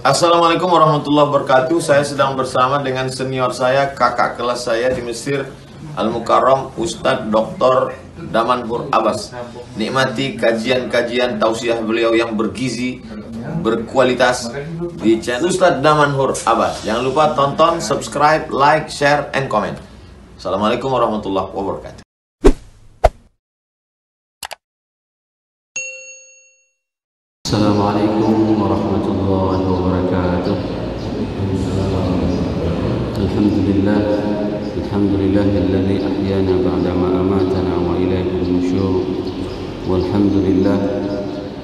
Assalamualaikum warahmatullahi wabarakatuh. Saya sedang bersama dengan senior saya, kakak kelas saya di Mesir, Al-Mukarram, Ustadz Dr. Damanhur Abbas. Nikmati kajian-kajian tausiah beliau yang bergizi, berkualitas di channel Ustadz Damanhur Abbas. Jangan lupa tonton, subscribe, like, share, and comment. Assalamualaikum warahmatullahi wabarakatuh. Assalamualaikum warahmatullahi wabarakatuh. Alhamdulillah, alhamdulillahilladzi ahyana ba'dama amatana wa ilaihi nusyur. Walhamdulillah,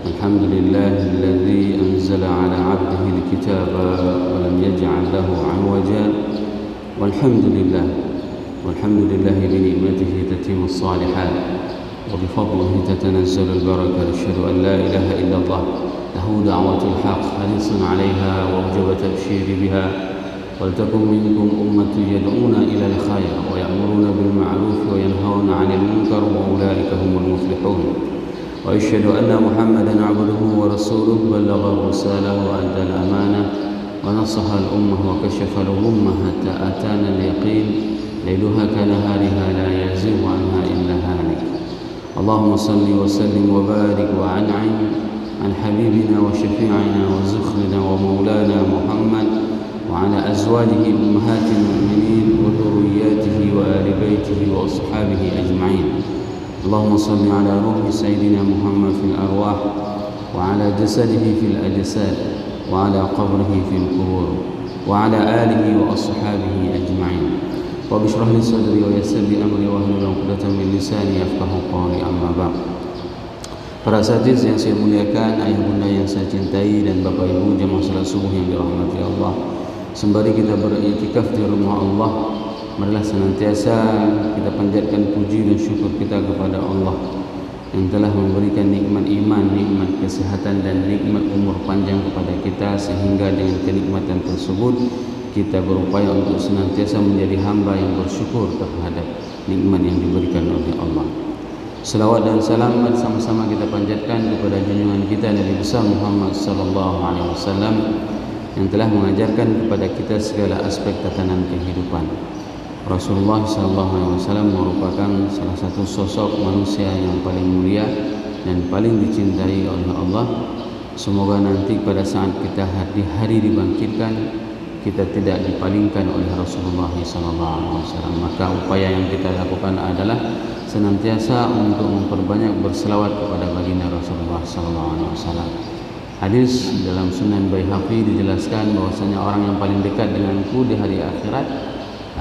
alhamdulillahilladzi anzala 'ala 'abdihi al-kitaba wa lam yaj'al lahu 'iwaja. Walhamdulillah, walhamdulillahi bi ni'matihi tatimmu as-salihat. وبفضله تتنزل البركة. أشهد أن لا إله إلا الله له دعوة الحق حريص عليها وأوجب تبشير بها. ولتكن منكم أمة يدعون إلى الخير ويأمرون بالمعروف وينهون عن المنكر وأولئك هم المفلحون. وأشهد أن محمدا عبده ورسوله بلغ الرسالة وأدى الأمانة ونصح الأمة وكشف الغمة حتى أتانا اليقين ليلها كنهارها لا يزيغ عنها إلا هالك. اللهم صل وسلم وبارك وأنعم عن حبيبنا وشفيعنا وزخرنا ومولانا محمد وعلى أزواجه أمهات المؤمنين وذرياته وآل بيته وأصحابه أجمعين. اللهم صل على روح سيدنا محمد في الأرواح وعلى جسده في الأجساد وعلى قبره في القبور وعلى آله وأصحابه أجمعين. Rabbi shrah li sadri wa yassir li amri wahlul 'uqdatam min lisani yafqahu qawli, amma ba'd. Para hadirin yang saya muliakan, ayah bunda yang saya cintai, dan bapak ibu jemaah salat subuh yang dirahmati Allah. Sembari kita beriktikaf di rumah Allah, marilah senantiasa kita panjatkan puji dan syukur kita kepada Allah yang telah memberikan nikmat iman, nikmat kesehatan, dan nikmat umur panjang kepada kita, sehingga dengan kenikmatan tersebut kita berupaya untuk senantiasa menjadi hamba yang bersyukur terhadap nikmat yang diberikan oleh Allah. Selawat dan salam bersama-sama kita panjatkan kepada junjungan kita Nabi besar Muhammad sallallahu alaihi wasallam yang telah mengajarkan kepada kita segala aspek tatanan kehidupan. Rasulullah sallallahu alaihi wasallam merupakan salah satu sosok manusia yang paling mulia dan paling dicintai oleh Allah. Semoga nanti pada saat kita di hari dibangkitkan, kita tidak dipalingkan oleh Rasulullah SAW. Maka upaya yang kita lakukan adalah senantiasa untuk memperbanyak berselawat kepada baginda Rasulullah SAW. Hadis dalam Sunan Baihaqi dijelaskan bahwasanya orang yang paling dekat denganku di hari akhirat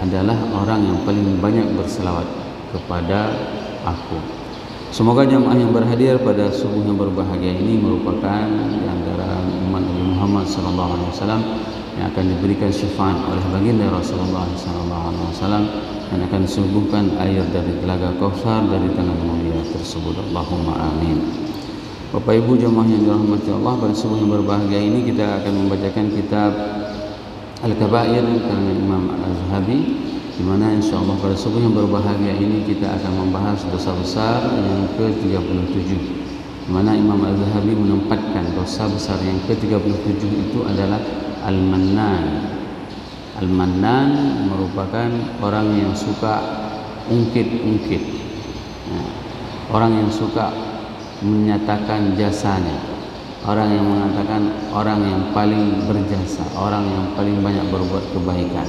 adalah orang yang paling banyak berselawat kepada aku. Semoga jamaah yang berhadir pada subuh yang berbahagia ini merupakan di antara umat Nabi Muhammad SAW yang akan diberikan syafaat oleh baginda Rasulullah SAW dan akan disuguhkan air dari telaga Kautsar dari tangan mulia tersebut. Allahumma amin. Bapak ibu jemaah yang dirahmati Allah, pada subuh yang berbahagia ini kita akan membacakan kitab Al-Kabair karangan Imam Al-Zahabi, di mana insyaallah pada subuh yang berbahagia ini kita akan membahas dosa besar yang ke-37, di mana Imam Al-Zahabi menempatkan dosa besar yang ke-37 itu adalah Al-Mannan. Al-Mannan merupakan orang yang suka ungkit-ungkit, orang yang suka menyatakan jasanya, orang yang mengatakan orang yang paling berjasa, orang yang paling banyak berbuat kebaikan.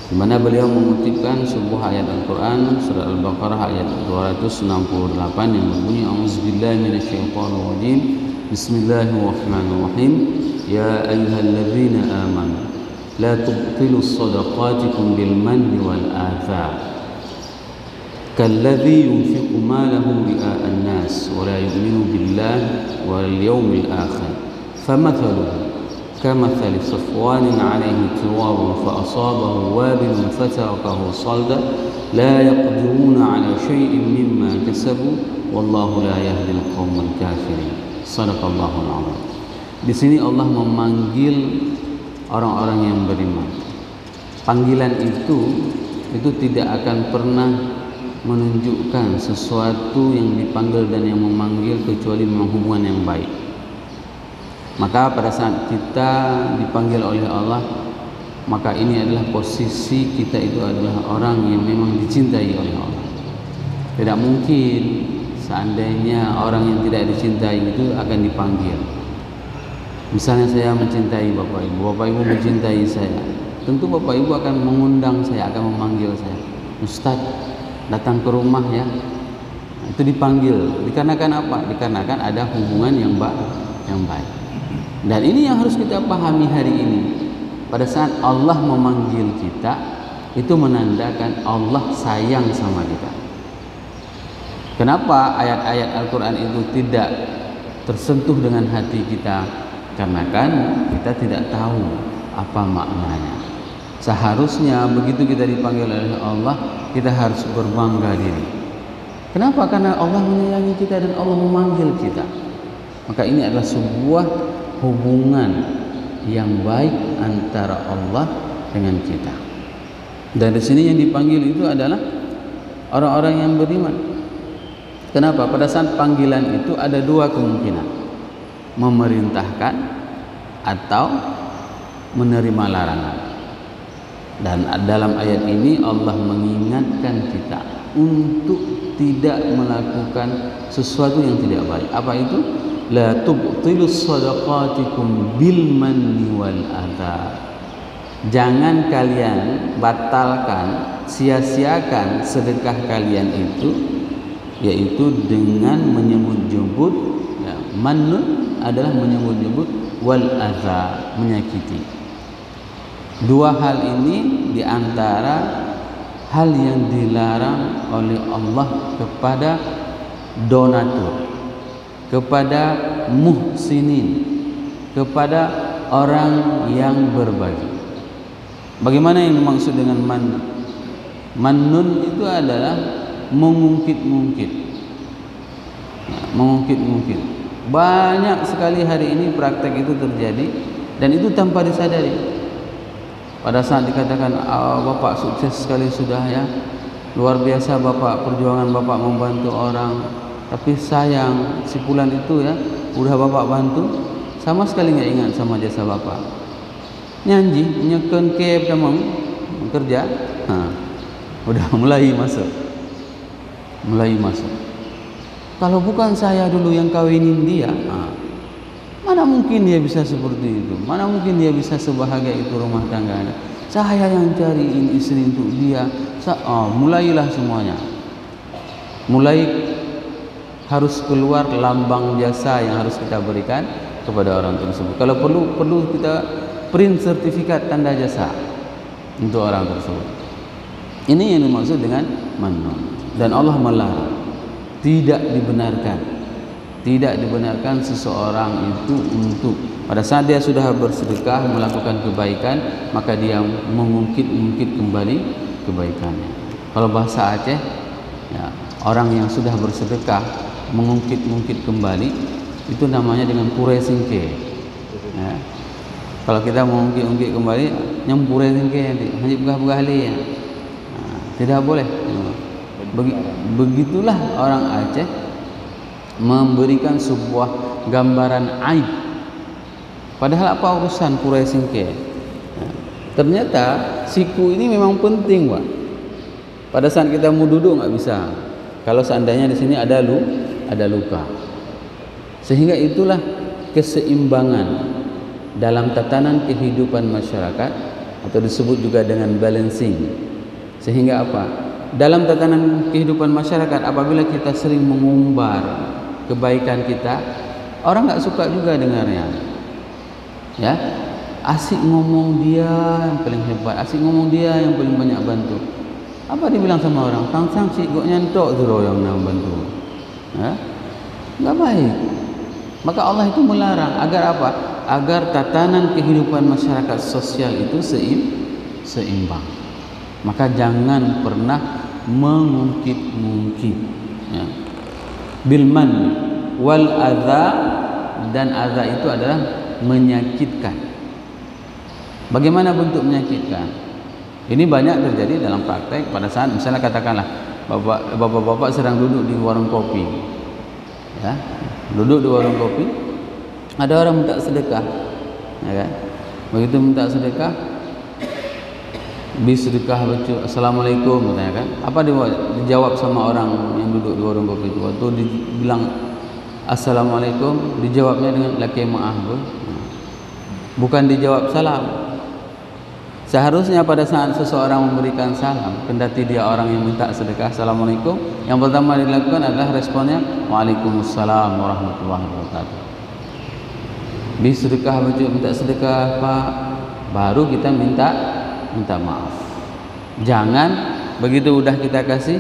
Di mana beliau mengutipkan sebuah ayat Al-Quran, surah Al-Baqarah ayat 268 yang berbunyi, A'udzubillahi minasyaitonirrajim, Bismillahirrahmanirrahim, Ya ayyuhalladzina amanu la tubtilu shadaqatikum bil manni wal athar kalladzi yunfiqu malahu ria'an nas wa la yu'minu billahi wal yawmil akhir famathaluhu kamathali safwanin 'alayhi turabun fa asabahu wabilun fatarakahu salda la yaqdiruna 'ala shay'in mimma kasabu wallahu la yahdil qaumal kafirin. Shadaqallahul 'azim. Di sini Allah memanggil orang-orang yang beriman. Panggilan itu tidak akan pernah menunjukkan sesuatu yang dipanggil dan yang memanggil kecuali memang hubungan yang baik. Maka pada saat kita dipanggil oleh Allah, maka ini adalah posisi kita itu adalah orang yang memang dicintai oleh Allah. Tidak mungkin seandainya orang yang tidak dicintai itu akan dipanggil. Misalnya saya mencintai Bapak Ibu mencintai saya, tentu Bapak Ibu akan mengundang saya, akan memanggil saya, Ustaz, datang ke rumah ya. Itu dipanggil. Dikarenakan apa? Dikarenakan ada hubungan yang baik. Dan ini yang harus kita pahami hari ini. Pada saat Allah memanggil kita, itu menandakan Allah sayang sama kita. Kenapa ayat-ayat Al-Quran itu tidak tersentuh dengan hati kita? Karena kan kita tidak tahu apa maknanya. Seharusnya begitu kita dipanggil oleh Allah, kita harus berbangga diri. Kenapa? Karena Allah menyayangi kita dan Allah memanggil kita. Maka ini adalah sebuah hubungan yang baik antara Allah dengan kita. Dan di sini yang dipanggil itu adalah orang-orang yang beriman. Kenapa? Pada saat panggilan itu ada dua kemungkinan, memerintahkan atau menerima larangan. Dan dalam ayat ini Allah mengingatkan kita untuk tidak melakukan sesuatu yang tidak baik. Apa itu? La tubtilus shadaqatikum bil manni wal adha. Jangan kalian batalkan, sia-siakan sedekah kalian itu, yaitu dengan menyebut-nyebut ya, mannun adalah menyebut-nyebut, wal adha, menyakiti. Dua hal ini diantara hal yang dilarang oleh Allah kepada donatur, kepada muhsinin, kepada orang yang berbagi. Bagaimana yang dimaksud dengan mannun itu adalah mengungkit-ungkit. Mengungkit-ungkit. Banyak sekali hari ini praktek itu terjadi dan itu tanpa disadari. Pada saat dikatakan Bapak sukses sekali sudah ya, luar biasa Bapak, perjuangan Bapak membantu orang, tapi sayang si fulan itu ya udah Bapak bantu sama sekali nggak ingat sama jasa Bapak. Nyanyi nyeken ke tamang kerja, udah mulai masuk. Kalau bukan saya dulu yang kawinin dia, mana mungkin dia bisa seperti itu? Mana mungkin dia bisa sebahagia itu rumah tangganya? Saya yang cariin istri untuk dia. Mulailah semuanya. Mulai harus keluar lambang jasa yang harus kita berikan kepada orang tersebut. Kalau perlu kita print sertifikat tanda jasa untuk orang tersebut. Ini yang dimaksud dengan mannun. Dan Allah melarang. Tidak dibenarkan seseorang itu untuk pada saat dia sudah bersedekah melakukan kebaikan, maka dia mengungkit-ungkit kembali kebaikannya. Kalau bahasa Aceh ya, orang yang sudah bersedekah mengungkit-ungkit kembali itu namanya dengan pure singke ya. Kalau kita mengungkit-ungkit kembali nyempure singke hanya begah-begah ya. Tidak boleh. Begitulah orang Aceh memberikan sebuah gambaran aib. Padahal apa urusan pura singke? Ternyata siku ini memang penting, Pak. Pada saat kita mau duduk nggak bisa. Kalau seandainya di sini ada luka. Sehingga itulah keseimbangan dalam tatanan kehidupan masyarakat atau disebut juga dengan balancing. Sehingga apa? Dalam tatanan kehidupan masyarakat apabila kita sering mengumbar kebaikan kita, orang nggak suka juga dengarnya. Ya, asik ngomong dia yang paling hebat, asik ngomong dia yang paling banyak bantu. Apa dibilang sama orang? Tangsang si gok nyantok tu yang nak bantu. Ya, nggak baik. Maka Allah itu melarang agar apa? Agar tatanan kehidupan masyarakat sosial itu seimbang. Maka jangan pernah mengungkit-ungkit ya. Bilman wal adza, dan adza itu adalah menyakitkan. Bagaimana bentuk menyakitkan? Ini banyak terjadi dalam praktek pada saat misalnya katakanlah bapak-bapak sedang duduk di warung kopi ya, duduk di warung kopi, Ada orang minta sedekah, ya kan? Begitu minta sedekah, bis sedekah baca assalamualaikum katanya kan. Apa dijawab sama orang yang duduk di warung kopi itu? Waktu dibilang assalamualaikum, dijawabnya dengan laki maaf, bukan dijawab salam. Seharusnya pada saat seseorang memberikan salam, kendati dia orang yang minta sedekah assalamualaikum, yang pertama dilakukan adalah responnya waalaikumsalam warahmatullahi wabarakatuh. Bis sedekah baca minta sedekah Pak, baru kita minta maaf. Jangan begitu udah kita kasih,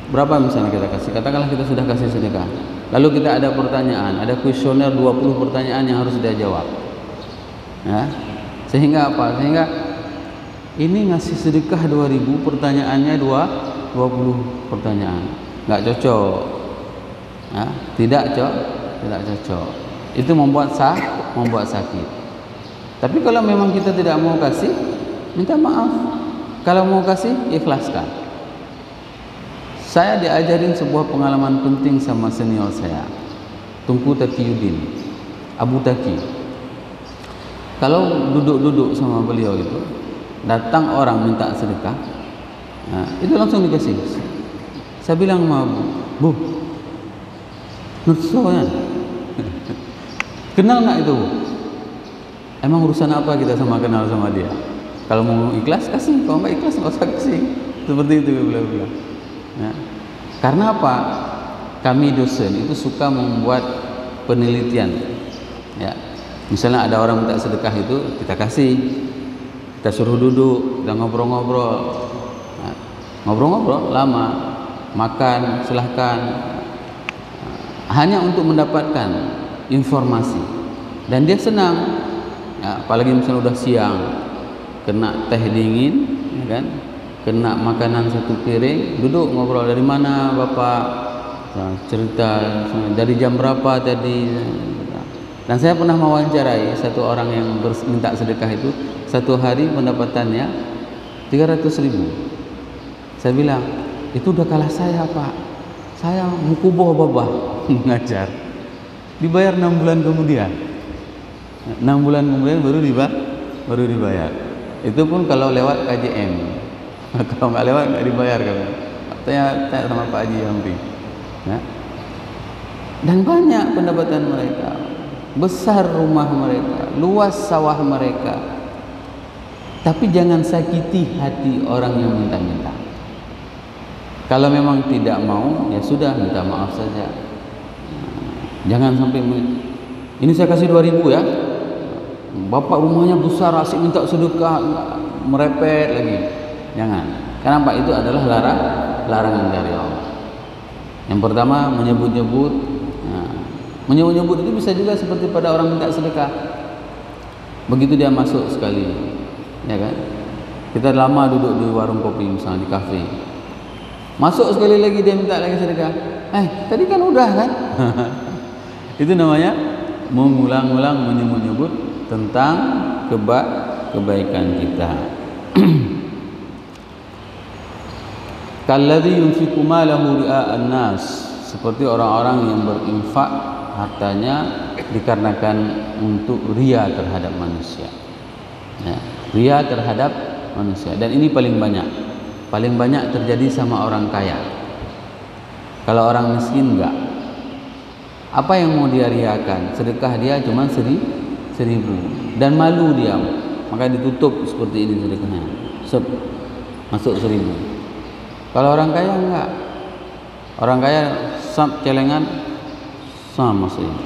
berapa misalnya kita kasih, katakanlah kita sudah kasih sedekah, lalu kita ada pertanyaan, ada kuesioner 20 pertanyaan yang harus dia jawab, ya. Sehingga apa? Sehingga ini ngasih sedekah 2000, pertanyaannya 20 pertanyaan, nggak cocok, ya. Tidak cocok. Itu membuat sakit. Tapi kalau memang kita tidak mau kasih, minta maaf. Kalau mau kasih, ikhlaskan. Saya diajarin sebuah pengalaman penting sama senior saya, Tunku Taqiyuddin, Abu Taqi. Kalau duduk-duduk sama beliau itu, datang orang minta sedekah, nah, itu langsung dikasih. Saya bilang sama Bu, nutsonya, kenal nggak itu Bu? Emang urusan apa kita sama kenal sama dia? Kalau mau ikhlas kasih, kalau nggak ikhlas nggak usah kasih. Seperti itu beliau bilang. Ya. Karena apa? Kami dosen itu suka membuat penelitian. Ya. Misalnya ada orang minta sedekah itu kita kasih, kita suruh duduk, kita ngobrol-ngobrol, nah, ngobrol-ngobrol lama, makan silahkan, hanya untuk mendapatkan informasi, dan dia senang. Ya, apalagi misalnya udah siang, kena teh dingin, ya kan, kena makanan satu piring, duduk ngobrol, dari mana Bapak, nah, cerita dari jam berapa tadi. Dan saya pernah mewawancarai satu orang yang minta sedekah itu, satu hari pendapatannya 300.000. Saya bilang, itu udah kalah saya Pak, saya mukuboh babah mengajar, dibayar 6 bulan kemudian. 6 bulan kemudian baru dibayar. Itu pun kalau lewat KJM. Kalau nggak lewat nggak dibayar kami. Tanya sama Pak Haji Yamri. Ya. Dan banyak pendapatan mereka, besar rumah mereka, luas sawah mereka. Tapi jangan sakiti hati orang yang minta-minta. Kalau memang tidak mau, ya sudah, minta maaf saja. Jangan sampai ini saya kasih 2.000 ya. Bapak rumahnya besar, asik minta sedekah, merepet lagi. Jangan. Kenapa? Itu adalah larangan dari Allah. Yang pertama, menyebut-nyebut. Nah, menyebut-nyebut itu bisa juga seperti pada orang minta sedekah. Begitu dia masuk sekali, ya kan? Kita lama duduk di warung kopi misalnya, di kafe. Masuk sekali lagi dia minta lagi sedekah. Tadi kan udah kan? Itu namanya mengulang-ulang menyebut-nyebut tentang kebaikan kita. Kalladzi yunfiqu malahu ria'an nas, seperti orang-orang yang berinfak hartanya dikarenakan untuk ria terhadap manusia. Ya, ria terhadap manusia, dan ini paling banyak terjadi sama orang kaya. Kalau orang miskin enggak. Apa yang mau dia riakan? Sedekah dia cuma 1.000 dan malu dia, maka ditutup seperti ini sedekahnya. Masuk 1.000. Kalau orang kaya enggak. Orang kaya celengan sama masuk ini.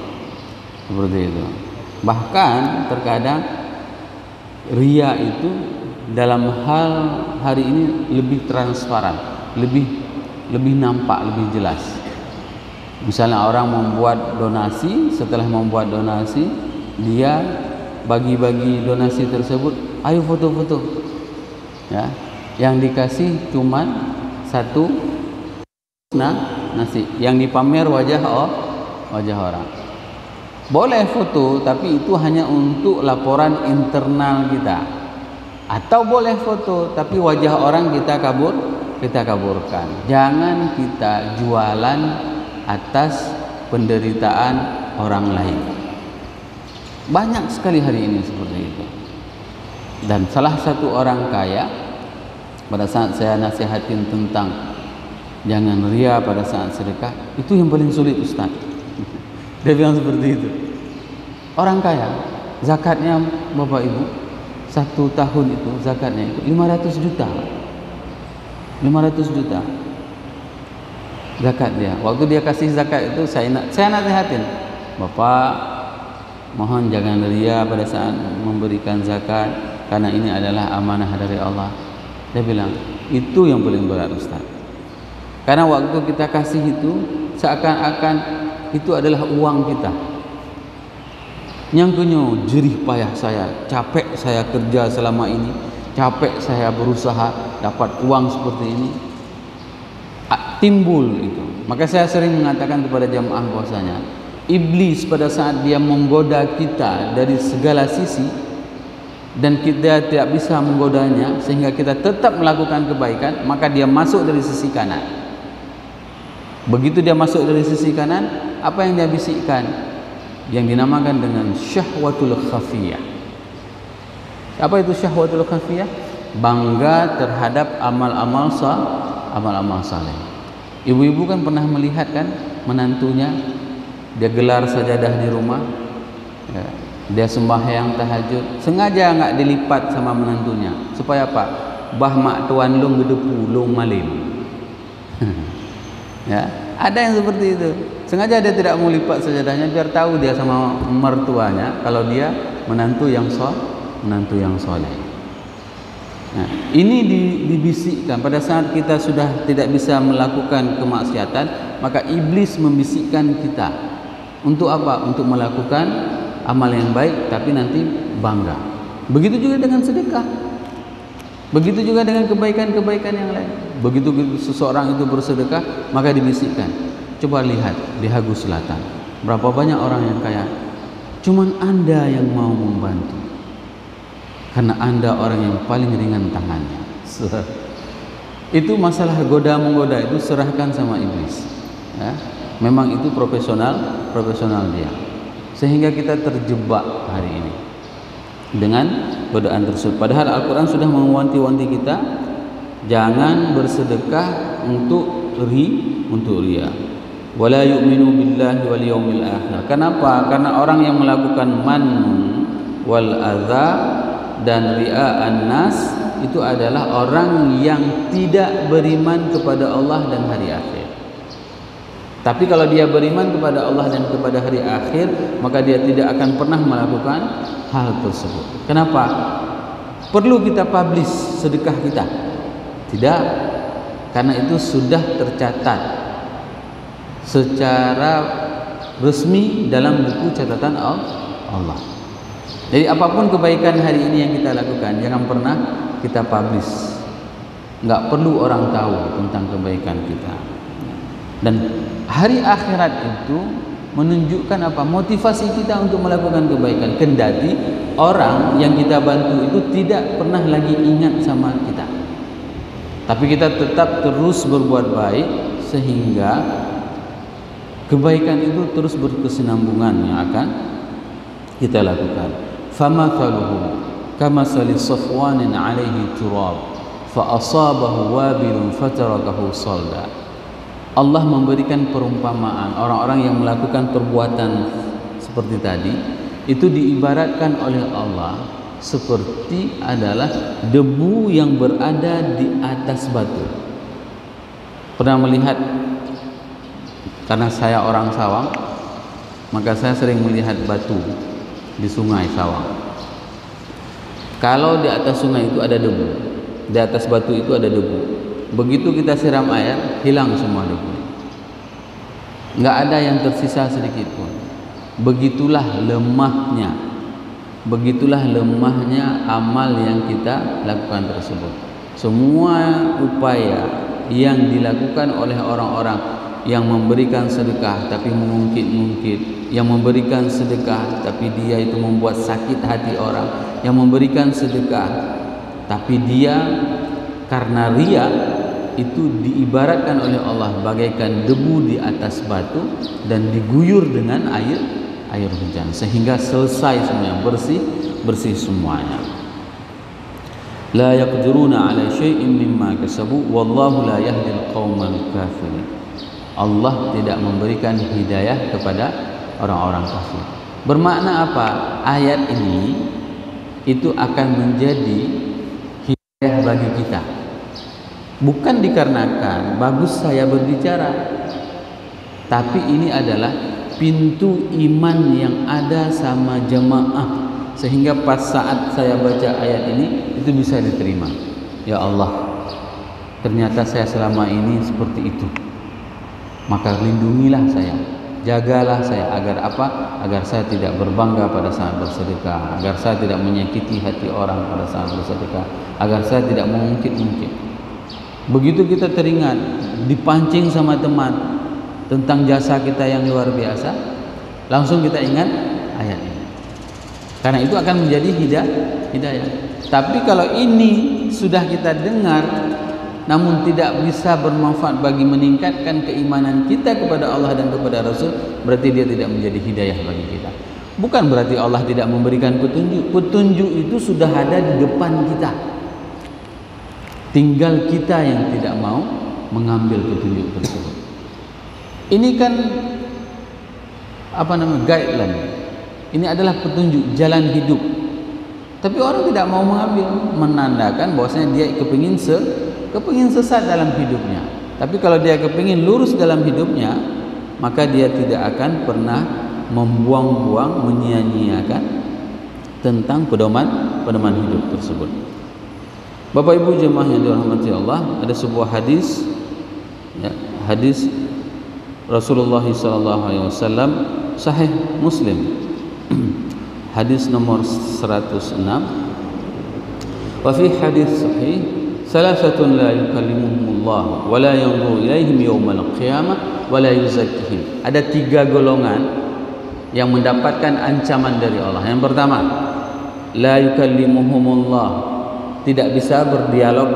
Seperti itu. Bahkan terkadang ria itu dalam hal hari ini lebih transparan, lebih nampak, lebih jelas. Misalnya orang membuat donasi, setelah membuat donasi dia bagi-bagi donasi tersebut, ayo foto-foto. Ya, yang dikasih cuman satu nasi, yang dipamer wajah orang. Boleh foto, tapi itu hanya untuk laporan internal kita. Atau boleh foto, tapi wajah orang kita kaburkan. Jangan kita jualan atas penderitaan orang lain. Banyak sekali hari ini seperti itu. Dan salah satu orang kaya, pada saat saya nasihatin tentang jangan ria pada saat sedekah, itu yang paling sulit Ustaz. Dia bilang seperti itu. Orang kaya, zakatnya Bapak Ibu, 1 tahun itu zakatnya itu 500 juta. 500 juta zakat dia. Waktu dia kasih zakat itu saya nasihatin, Bapak mohon jangan ria pada saat memberikan zakat, karena ini adalah amanah dari Allah. Dia bilang itu yang paling berat Ustaz, karena waktu kita kasih itu seakan-akan itu adalah uang kita. Nyangkunya jerih payah saya, capek saya kerja selama ini, capek saya berusaha dapat uang seperti ini, timbul itu. Maka saya sering mengatakan kepada jamaah bahwasanya iblis pada saat dia menggoda kita dari segala sisi dan kita tidak bisa menggodanya sehingga kita tetap melakukan kebaikan, maka dia masuk dari sisi kanan. Begitu dia masuk dari sisi kanan, apa yang dia bisikkan? Yang dinamakan dengan syahwatul khafiyah. Apa itu syahwatul khafiyah? Bangga terhadap amal-amal saleh. Ibu-ibu kan pernah melihat kan menantunya dia gelar sajadah di rumah, ya, dia sembahyang tahajud, sengaja nggak dilipat sama menantunya supaya apa? Bah mak tuan long gedepu long malim. Ya, ada yang seperti itu. Sengaja dia tidak mau lipat sajadahnya biar tahu dia sama mertuanya kalau dia menantu yang soleh. Nah, ini dibisikkan pada saat kita sudah tidak bisa melakukan kemaksiatan, maka iblis membisikkan kita untuk apa? Untuk melakukan amal yang baik tapi nanti bangga. Begitu juga dengan sedekah. Begitu juga dengan kebaikan-kebaikan yang lain. Begitu seseorang itu bersedekah, maka dibisikkan. Coba lihat di Hagu Selatan, berapa banyak orang yang kaya, cuman Anda yang mau membantu, karena Anda orang yang paling ringan tangannya. Itu masalah goda-menggoda itu serahkan sama iblis. Ya, memang itu profesional dia, sehingga kita terjebak hari ini dengan godaan tersebut. Padahal Al-Quran sudah mewanti-wanti kita jangan bersedekah untuk ria. Wala yu'minu billahi wal yawmil akhir. Kenapa? Karena orang yang melakukan man wal adza dan ria'an nas itu adalah orang yang tidak beriman kepada Allah dan hari akhir. Tapi kalau dia beriman kepada Allah dan kepada hari akhir, maka dia tidak akan pernah melakukan hal tersebut. Kenapa? Perlu kita publish sedekah kita? Tidak, karena itu sudah tercatat secara resmi dalam buku catatan Allah. Jadi apapun kebaikan hari ini yang kita lakukan, jangan pernah kita publish. Nggak perlu orang tahu tentang kebaikan kita. Dan hari akhirat itu menunjukkan apa? Motivasi kita untuk melakukan kebaikan. Kendati orang yang kita bantu itu tidak pernah lagi ingat sama kita, tapi kita tetap terus berbuat baik sehingga kebaikan itu terus berkesinambungan yang akan kita lakukan. Famathaluhu kamathali safwanin 'alaihi turab fa asabahu wabilun fatarakahu salda. Allah memberikan perumpamaan orang-orang yang melakukan perbuatan seperti tadi itu diibaratkan oleh Allah seperti adalah debu yang berada di atas batu. Pernah melihat? Karena saya orang Sawang, maka saya sering melihat batu di sungai Sawang. Kalau di atas sungai itu ada debu, di atas batu itu ada debu. Begitu kita siram air, hilang semua debu. Nggak ada yang tersisa sedikit pun. Begitulah lemahnya amal yang kita lakukan tersebut. Semua upaya yang dilakukan oleh orang-orang yang memberikan sedekah tapi mengungkit-ungkit, yang memberikan sedekah tapi dia itu membuat sakit hati orang, yang memberikan sedekah tapi dia karena ria, itu diibaratkan oleh Allah bagaikan debu di atas batu dan diguyur dengan air hujan sehingga selesai semuanya, bersih semuanya. La yaqdiruna ala syai'in mimma kasabu wallahu la yahdil qaumal kafirin. Allah tidak memberikan hidayah kepada orang-orang kafir. Bermakna apa? Ayat ini itu akan menjadi hidayah bagi kita. Bukan dikarenakan bagus saya berbicara, tapi ini adalah pintu iman yang ada sama jemaah, sehingga pas saat saya baca ayat ini itu bisa diterima. Ya Allah, ternyata saya selama ini seperti itu, maka lindungilah saya, jagalah saya agar apa? Agar saya tidak berbangga pada saat bersedekah, agar saya tidak menyakiti hati orang pada saat bersedekah, agar saya tidak mengungkit-ungkit. Begitu kita teringat, dipancing sama teman tentang jasa kita yang luar biasa, langsung kita ingat ayat ini. Karena itu akan menjadi hidayah. Tapi kalau ini sudah kita dengar namun tidak bisa bermanfaat bagi meningkatkan keimanan kita kepada Allah dan kepada Rasul, berarti dia tidak menjadi hidayah bagi kita. Bukan berarti Allah tidak memberikan petunjuk. Petunjuk itu sudah ada di depan kita. Tinggal kita yang tidak mau mengambil petunjuk tersebut. Ini kan guideline. Ini adalah petunjuk jalan hidup. Tapi orang tidak mau mengambil, menandakan bahwasanya dia kepingin sesat dalam hidupnya. Tapi kalau dia kepingin lurus dalam hidupnya, maka dia tidak akan pernah membuang-buang, menyia-nyiakan tentang pedoman hidup tersebut. Bapak Ibu jemaah yang dirahmati Allah, ada sebuah hadis, ya, hadis Rasulullah SAW, Sahih Muslim, hadis nomor 106. Wa fi hadis sahih, salasatun la yukallimuhumullah wa la yanzuru ilaihim yaumal qiyamah wa la yuzakkihim. Ada 3 golongan yang mendapatkan ancaman dari Allah. Yang pertama, la yukallimuhumullah, tidak bisa berdialog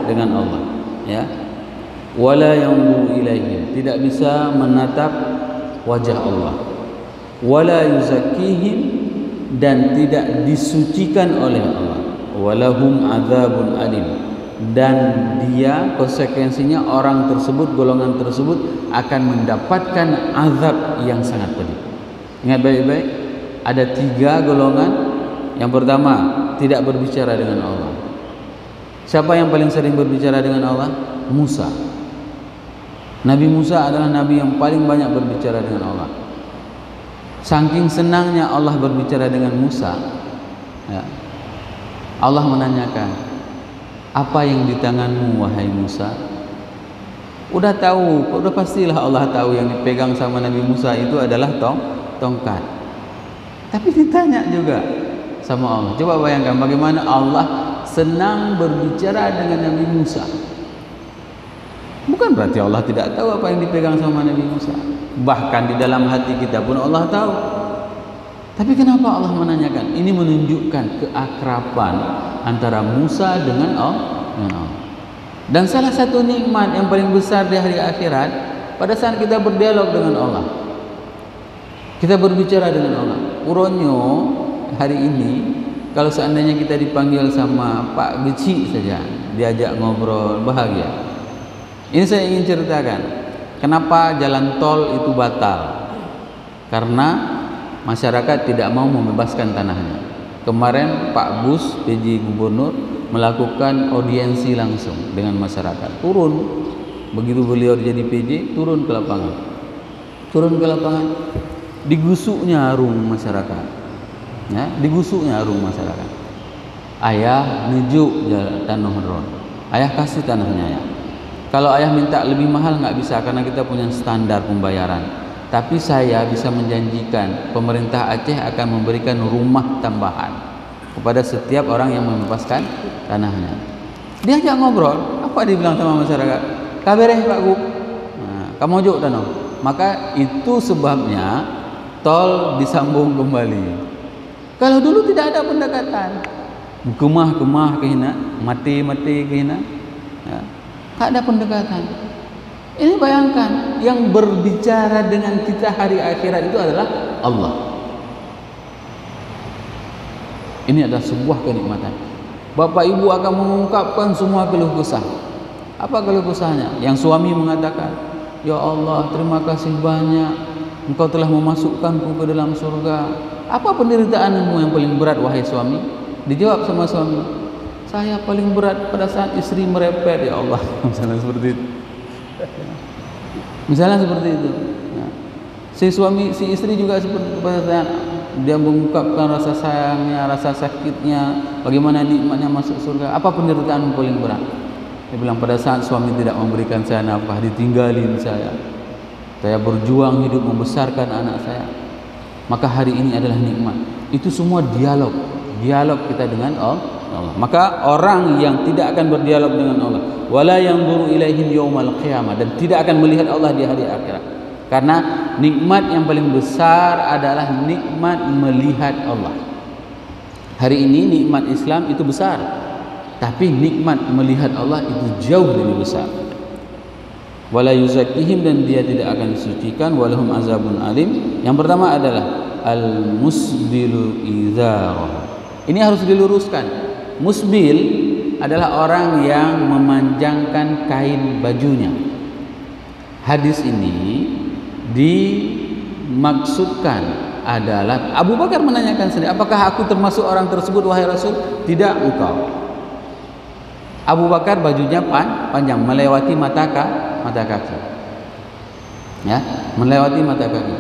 dengan Allah, ya. Wala yanzuru ilaihim, tidak bisa menatap wajah Allah. Wala yuzakkihim, dan tidak disucikan oleh Allah. Walahum adzabun alim, dan dia konsekuensinya orang tersebut, golongan tersebut akan mendapatkan azab yang sangat pedih. Ingat baik-baik, ada 3 golongan. Yang pertama, tidak berbicara dengan Allah. Siapa yang paling sering berbicara dengan Allah? Musa. Nabi Musa adalah nabi yang paling banyak berbicara dengan Allah. Saking senangnya Allah berbicara dengan Musa, ya, Allah menanyakan, apa yang di tanganmu wahai Musa? Udah tahu, udah pastilah Allah tahu yang dipegang sama Nabi Musa itu adalah tongkat. Tapi ditanya juga sama Allah. Coba bayangkan bagaimana Allah senang berbicara dengan Nabi Musa. Bukan berarti Allah tidak tahu apa yang dipegang sama Nabi Musa. Bahkan di dalam hati kita pun Allah tahu. Tapi kenapa Allah menanyakan? Ini menunjukkan keakraban antara Musa dengan Allah. Dan salah satu nikmat yang paling besar di hari akhirat, pada saat kita berdialog dengan Allah, kita berbicara dengan Allah. Uronyo hari ini, kalau seandainya kita dipanggil sama Pak Geci saja, diajak ngobrol, bahagia. Ini saya ingin ceritakan, kenapa jalan tol itu batal? Karena masyarakat tidak mau membebaskan tanahnya. Kemarin Pak Bus, PJ Gubernur, melakukan audiensi langsung dengan masyarakat. Turun, begitu beliau jadi PJ, turun ke lapangan, digusuknya arung masyarakat, ya, digusuknya arung masyarakat. Ayah nuju tanah ron, ayah kasih tanahnya ya. Kalau ayah minta lebih mahal nggak bisa, karena kita punya standar pembayaran. Tapi saya bisa menjanjikan pemerintah Aceh akan memberikan rumah tambahan kepada setiap orang yang membebaskan tanahnya. Diajak ngobrol, apa dibilang sama masyarakat? Kabareh Pak Gub, nah, kamu juk tanah. Maka itu sebabnya tol disambung kembali. Kalau dulu tidak ada pendekatan, kemah kehina, mati kehina, ya. Tak ada pendekatan. Ini bayangkan, yang berbicara dengan kita hari akhirat itu adalah Allah. Ini adalah sebuah kenikmatan. Bapak ibu akan mengungkapkan semua keluh kesah. Apa keluh kesahnya? Yang suami mengatakan, ya Allah, terima kasih banyak, Engkau telah memasukkanku ke dalam surga. Apa penderitaanmu yang paling berat, wahai suami? Dijawab sama suami, saya paling berat pada saat istri merepet, ya Allah. Misalnya seperti itu. Misalnya seperti itu. Nah, si istri juga seperti itu. Pada saat dia mengungkapkan rasa sayangnya, rasa sakitnya, bagaimana nikmatnya masuk surga. Apa penderitaan paling berat? Dia bilang, pada saat suami tidak memberikan saya nafkah, ditinggalin saya berjuang hidup membesarkan anak saya, maka hari ini adalah nikmat. Itu semua dialog kita dengan Allah. Maka orang yang tidak akan berdialog dengan Allah, wala yanzuru ilaihim yaumal qiyamah, dan tidak akan melihat Allah di hari akhirat. Karena nikmat yang paling besar adalah nikmat melihat Allah. Hari ini nikmat Islam itu besar, tapi nikmat melihat Allah itu jauh lebih besar. Wala yuzakkihim, dan dia tidak akan disucikan, walahum azabun alim. Yang pertama adalah al-musbilu izarah. Ini harus diluruskan. Musbil adalah orang yang memanjangkan kain bajunya. Hadis ini dimaksudkan adalah Abu Bakar menanyakan sendiri, apakah aku termasuk orang tersebut wahai Rasul? Tidak, engkau. Abu Bakar bajunya panjang melewati mata kaki, ya, melewati mata kaki.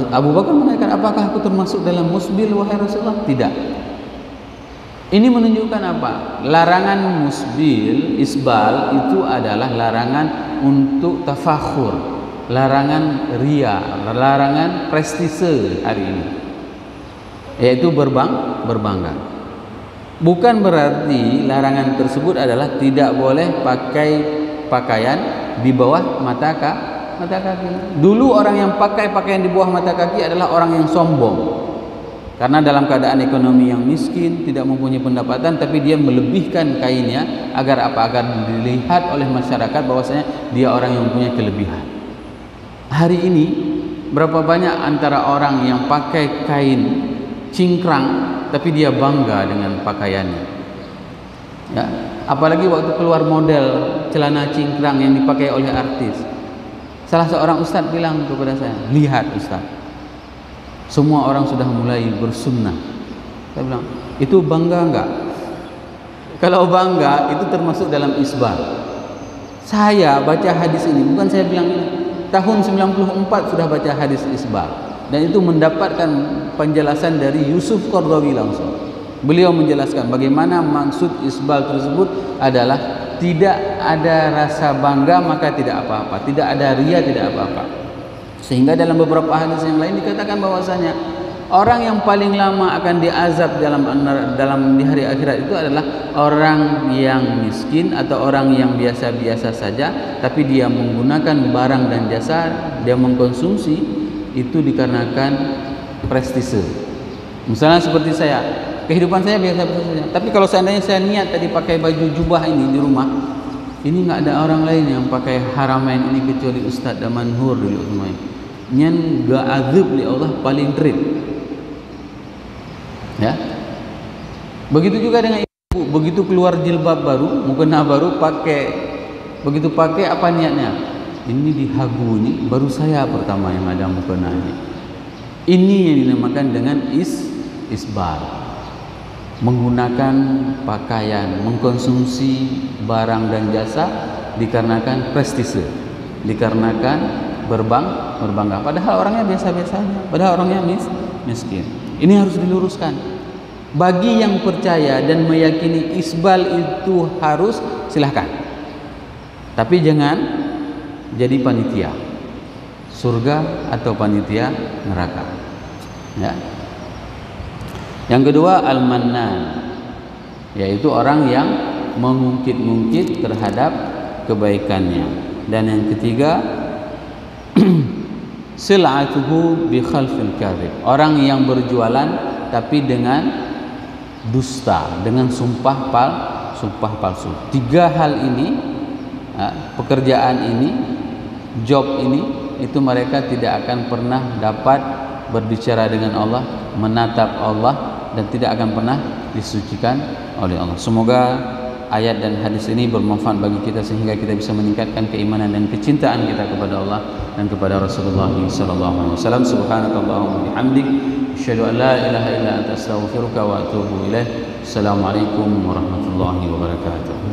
Abu Bakar menanyakan, apakah aku termasuk dalam musbil wahai Rasulullah? Tidak. Ini menunjukkan apa? Larangan musbil, isbal, itu adalah larangan untuk tafakhur, larangan ria, larangan prestise hari ini, yaitu berbangga. Bukan berarti larangan tersebut adalah tidak boleh pakai pakaian di bawah mata kaki. Dulu orang yang pakai pakaian di bawah mata kaki adalah orang yang sombong. Karena dalam keadaan ekonomi yang miskin, tidak mempunyai pendapatan, tapi dia melebihkan kainnya agar apa? Agar dilihat oleh masyarakat bahwasanya dia orang yang mempunyai kelebihan. Hari ini berapa banyak antara orang yang pakai kain cingkrang tapi dia bangga dengan pakaiannya, ya. Apalagi waktu keluar model celana cingkrang yang dipakai oleh artis, salah seorang ustadz bilang kepada saya, lihat ustadz, semua orang sudah mulai bersunnah. Saya bilang, itu bangga enggak? Kalau bangga itu termasuk dalam isbal. Saya baca hadis ini, bukan saya bilang ini, tahun 94 sudah baca hadis isbal, dan itu mendapatkan penjelasan dari Yusuf Qaradawi langsung. Beliau menjelaskan bagaimana maksud isbal tersebut adalah tidak ada rasa bangga maka tidak apa-apa, tidak ada ria tidak apa-apa. Sehingga dalam beberapa hadis yang lain dikatakan bahwasanya orang yang paling lama akan diazab dalam di hari akhirat itu adalah orang yang miskin atau orang yang biasa-biasa saja, tapi dia menggunakan barang dan jasa, dia mengkonsumsi itu dikarenakan prestise. Misalnya seperti saya, kehidupan saya biasa-biasa saja, tapi kalau seandainya saya niat tadi pakai baju jubah ini di rumah, ini nggak ada orang lain yang pakai haramain ini kecuali Ustadz Damanhur dulu semuanya. Nyan gak azab li Allah paling trip, ya. Begitu juga dengan ibu, begitu keluar jilbab baru, mukena baru, begitu pakai apa niatnya? Ini dihagu ini baru saya pertama yang ada mukena ini. Ini yang dinamakan dengan isbal, menggunakan pakaian, mengkonsumsi barang dan jasa dikarenakan prestise, dikarenakan berbangga. Padahal orangnya biasa-biasa saja, padahal orangnya miskin. Ini harus diluruskan. Bagi yang percaya dan meyakini isbal itu harus, silahkan, tapi jangan jadi panitia surga atau panitia neraka, ya. Yang kedua al-mannan, yaitu orang yang mengungkit-ungkit terhadap kebaikannya. Dan yang ketiga sil'atuhu bi khalfil kadhib, orang yang berjualan tapi dengan dusta, dengan sumpah palsu. Tiga hal ini, pekerjaan ini job ini, itu mereka tidak akan pernah dapat berbicara dengan Allah, menatap Allah, dan tidak akan pernah disucikan oleh Allah. Semoga ayat dan hadis ini bermanfaat bagi kita sehingga kita bisa meningkatkan keimanan dan kecintaan kita kepada Allah dan kepada Rasulullah sallallahu alaihi wasallam. Subhanakallahumma wa bihamdik, asyhadu an la ilaha illa anta astaghfiruka wa atubu ilaik. Assalamualaikum warahmatullahi wabarakatuh.